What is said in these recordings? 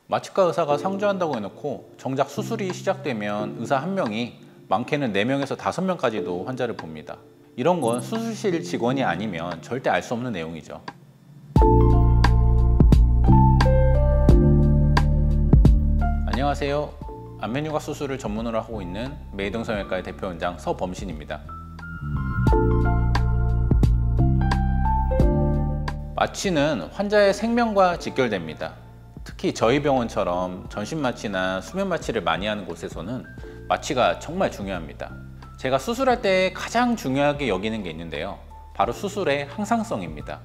마취과 의사가 상주한다고 해놓고 정작 수술이 시작되면 의사 한 명이 많게는 4명에서 5명까지도 환자를 봅니다. 이런 건 수술실 직원이 아니면 절대 알 수 없는 내용이죠. 안녕하세요. 안면유각 수술을 전문으로 하고 있는 메이동성형외과의 대표원장 서범신입니다. 마취는 환자의 생명과 직결됩니다. 특히 저희 병원처럼 전신마취나 수면마취를 많이 하는 곳에서는 마취가 정말 중요합니다. 제가 수술할 때 가장 중요하게 여기는 게 있는데요. 바로 수술의 항상성입니다.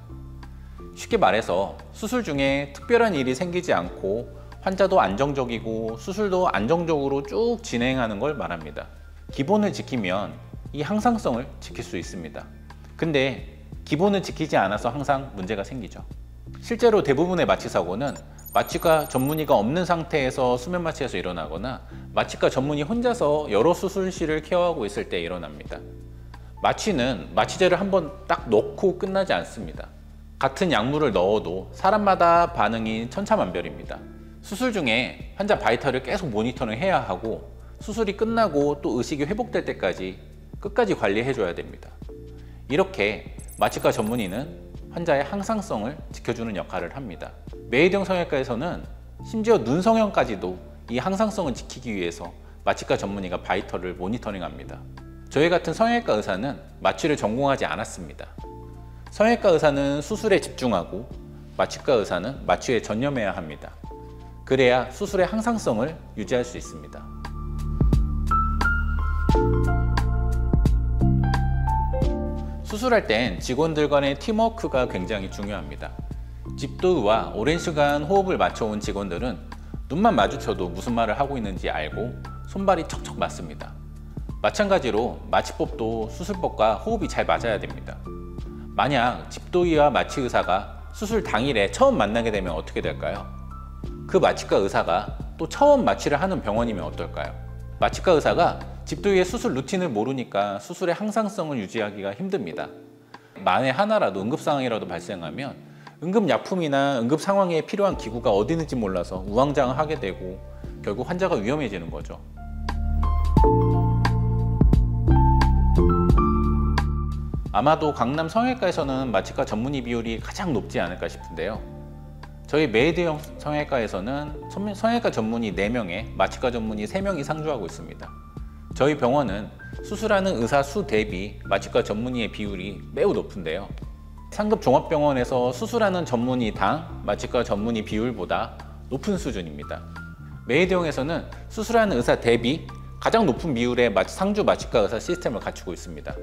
쉽게 말해서 수술 중에 특별한 일이 생기지 않고 환자도 안정적이고 수술도 안정적으로 쭉 진행하는 걸 말합니다. 기본을 지키면 이 항상성을 지킬 수 있습니다. 근데 기본을 지키지 않아서 항상 문제가 생기죠. 실제로 대부분의 마취 사고는 마취과 전문의가 없는 상태에서 수면 마취에서 일어나거나 마취과 전문의 혼자서 여러 수술실을 케어하고 있을 때 일어납니다. 마취는 마취제를 한번 딱 넣고 끝나지 않습니다. 같은 약물을 넣어도 사람마다 반응이 천차만별입니다. 수술 중에 환자 바이탈을 계속 모니터링 해야 하고 수술이 끝나고 또 의식이 회복될 때까지 끝까지 관리해 줘야 됩니다. 이렇게 마취과 전문의는 환자의 항상성을 지켜주는 역할을 합니다. 메이드형 성형외과에서는 심지어 눈 성형까지도 이 항상성을 지키기 위해서 마취과 전문의가 바이털을 모니터링합니다. 저희 같은 성형외과 의사는 마취를 전공하지 않았습니다. 성형외과 의사는 수술에 집중하고 마취과 의사는 마취에 전념해야 합니다. 그래야 수술의 항상성을 유지할 수 있습니다. 수술할 땐 직원들 간의 팀워크가 굉장히 중요합니다. 집도의와 오랜 시간 호흡을 맞춰온 직원들은 눈만 마주쳐도 무슨 말을 하고 있는지 알고 손발이 척척 맞습니다. 마찬가지로 마취법도 수술법과 호흡이 잘 맞아야 됩니다. 만약 집도의와 마취의사가 수술 당일에 처음 만나게 되면 어떻게 될까요? 그 마취과 의사가 또 처음 마취를 하는 병원이면 어떨까요? 마취과 의사가 집도의의 수술 루틴을 모르니까 수술의 항상성을 유지하기가 힘듭니다. 만에 하나라도 응급상황이라도 발생하면 응급약품이나 응급상황에 필요한 기구가 어디 있는지 몰라서 우왕좌왕하게 되고 결국 환자가 위험해지는 거죠. 아마도 강남 성형외과에서는 마취과 전문의 비율이 가장 높지 않을까 싶은데요. 저희 메이드형 성형외과에서는 성형외과 전문의 4명에 마취과 전문의 3명이 상주하고 있습니다. 저희 병원은 수술하는 의사 수 대비 마취과 전문의의 비율이 매우 높은데요. 상급 종합병원에서 수술하는 전문의당 마취과 전문의 비율보다 높은 수준입니다. 메이드형에서는 수술하는 의사 대비 가장 높은 비율의 상주 마취과 의사 시스템을 갖추고 있습니다.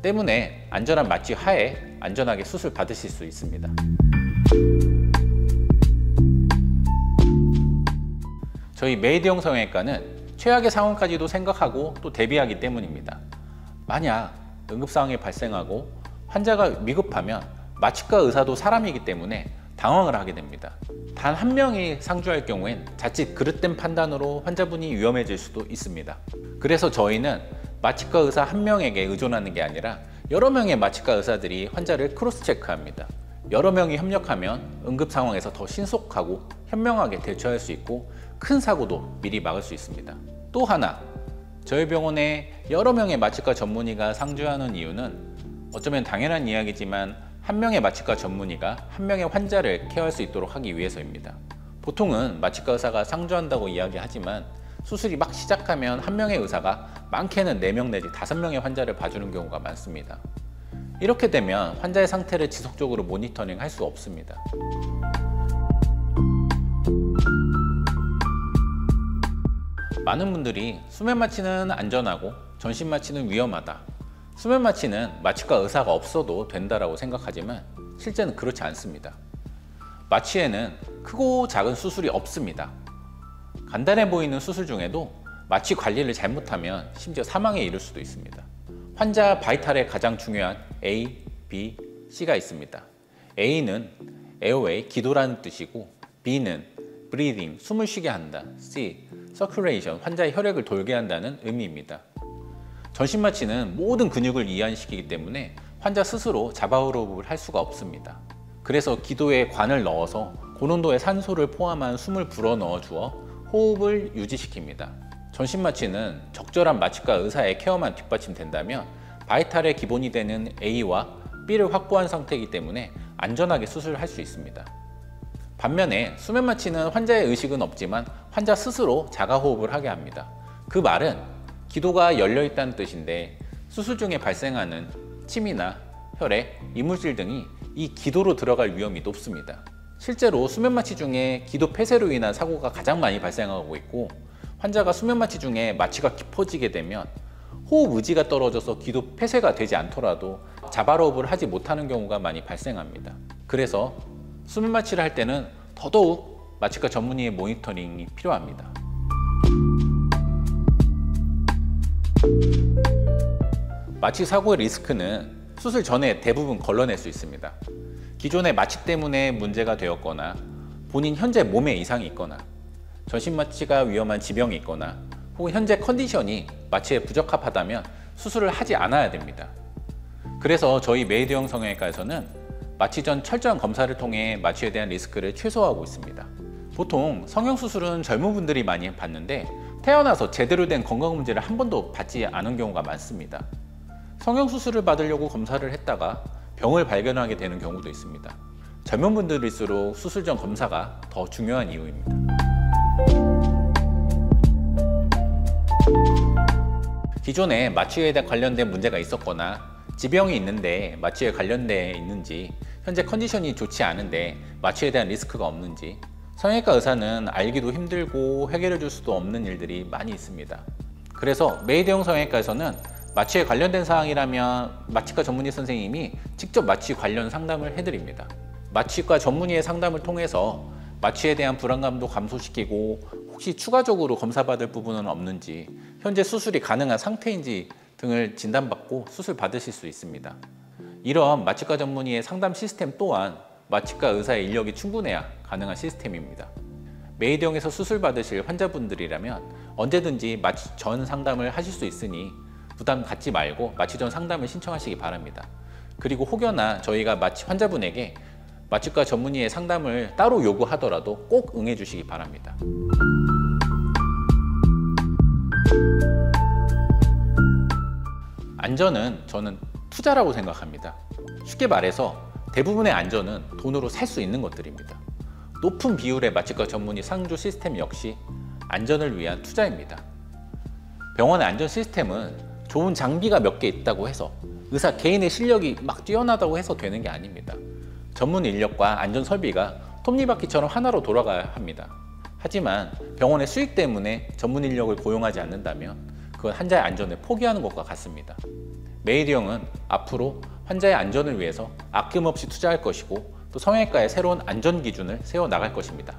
때문에 안전한 마취 하에 안전하게 수술 받으실 수 있습니다. 저희 메이드형 성형외과는 최악의 상황까지도 생각하고 또 대비하기 때문입니다. 만약 응급상황이 발생하고 환자가 위급하면 마취과 의사도 사람이기 때문에 당황을 하게 됩니다. 단 한 명이 상주할 경우엔 자칫 그릇된 판단으로 환자분이 위험해질 수도 있습니다. 그래서 저희는 마취과 의사 한 명에게 의존하는 게 아니라 여러 명의 마취과 의사들이 환자를 크로스 체크합니다. 여러 명이 협력하면 응급 상황에서 더 신속하고 현명하게 대처할 수 있고 큰 사고도 미리 막을 수 있습니다. 또 하나, 저희 병원에 여러 명의 마취과 전문의가 상주하는 이유는 어쩌면 당연한 이야기지만 한 명의 마취과 전문의가 한 명의 환자를 케어할 수 있도록 하기 위해서입니다. 보통은 마취과 의사가 상주한다고 이야기하지만 수술이 막 시작하면 한 명의 의사가 많게는 4명 내지 5명의 환자를 봐주는 경우가 많습니다. 이렇게 되면 환자의 상태를 지속적으로 모니터링 할 수 없습니다. 많은 분들이 수면 마취는 안전하고 전신 마취는 위험하다. 수면 마취는 마취과 의사가 없어도 된다라고 생각하지만 실제는 그렇지 않습니다. 마취에는 크고 작은 수술이 없습니다. 간단해 보이는 수술 중에도 마취 관리를 잘못하면 심지어 사망에 이를 수도 있습니다. 환자 바이탈의 가장 중요한 A, B, C가 있습니다. A는 에어웨이, 기도라는 뜻이고 B는 breathing, 숨을 쉬게 한다. C, circulation, 환자의 혈액을 돌게 한다는 의미입니다. 전신마취는 모든 근육을 이완시키기 때문에 환자 스스로 자바호흡을 할 수가 없습니다. 그래서 기도에 관을 넣어서 고농도의 산소를 포함한 숨을 불어넣어 주어 호흡을 유지시킵니다. 전신마취는 적절한 마취과 의사의 케어만 뒷받침된다면 바이탈의 기본이 되는 A와 B를 확보한 상태이기 때문에 안전하게 수술할 수 있습니다. 반면에 수면마취는 환자의 의식은 없지만 환자 스스로 자가호흡을 하게 합니다. 그 말은 기도가 열려 있다는 뜻인데 수술 중에 발생하는 침이나 혈액, 이물질 등이 이 기도로 들어갈 위험이 높습니다. 실제로 수면마취 중에 기도 폐쇄로 인한 사고가 가장 많이 발생하고 있고, 환자가 수면마취 중에 마취가 깊어지게 되면 호흡 의지가 떨어져서 기도 폐쇄가 되지 않더라도 자발호흡을 하지 못하는 경우가 많이 발생합니다. 그래서 수면마취를 할 때는 더더욱 마취과 전문의의 모니터링이 필요합니다. 마취 사고의 리스크는 수술 전에 대부분 걸러낼 수 있습니다. 기존의 마취 때문에 문제가 되었거나 본인 현재 몸에 이상이 있거나 전신마취가 위험한 지병이 있거나 혹은 현재 컨디션이 마취에 부적합하다면 수술을 하지 않아야 됩니다. 그래서 저희 메이드형 성형외과에서는 마취 전 철저한 검사를 통해 마취에 대한 리스크를 최소화하고 있습니다. 보통 성형수술은 젊은 분들이 많이 받는데 태어나서 제대로 된 건강 문제를 한 번도 받지 않은 경우가 많습니다. 성형수술을 받으려고 검사를 했다가 병을 발견하게 되는 경우도 있습니다. 젊은 분들일수록 수술 전 검사가 더 중요한 이유입니다. 기존에 마취에 관련된 문제가 있었거나 지병이 있는데 마취에 관련돼 있는지, 현재 컨디션이 좋지 않은데 마취에 대한 리스크가 없는지, 성형외과 의사는 알기도 힘들고 해결해 줄 수도 없는 일들이 많이 있습니다. 그래서 메이드형 성형외과에서는 마취에 관련된 사항이라면 마취과 전문의 선생님이 직접 마취 관련 상담을 해드립니다. 마취과 전문의의 상담을 통해서 마취에 대한 불안감도 감소시키고 혹시 추가적으로 검사받을 부분은 없는지, 현재 수술이 가능한 상태인지 등을 진단받고 수술 받으실 수 있습니다. 이런 마취과 전문의의 상담 시스템 또한 마취과 의사의 인력이 충분해야 가능한 시스템입니다. 메이드형에서 수술 받으실 환자분들이라면 언제든지 마취 전 상담을 하실 수 있으니 부담 갖지 말고 마취 전 상담을 신청하시기 바랍니다. 그리고 혹여나 저희가 마취 환자분에게 마취과 전문의의 상담을 따로 요구하더라도 꼭 응해 주시기 바랍니다. 안전은 저는 투자라고 생각합니다. 쉽게 말해서 대부분의 안전은 돈으로 살 수 있는 것들입니다. 높은 비율의 마취과 전문의 상주 시스템 역시 안전을 위한 투자입니다. 병원의 안전 시스템은 좋은 장비가 몇 개 있다고 해서 의사 개인의 실력이 막 뛰어나다고 해서 되는 게 아닙니다. 전문 인력과 안전 설비가 톱니바퀴처럼 하나로 돌아가야 합니다. 하지만 병원의 수익 때문에 전문 인력을 고용하지 않는다면 그건 환자의 안전을 포기하는 것과 같습니다. 메이드형은 앞으로 환자의 안전을 위해서 아낌없이 투자할 것이고 또 성형외과의 새로운 안전 기준을 세워 나갈 것입니다.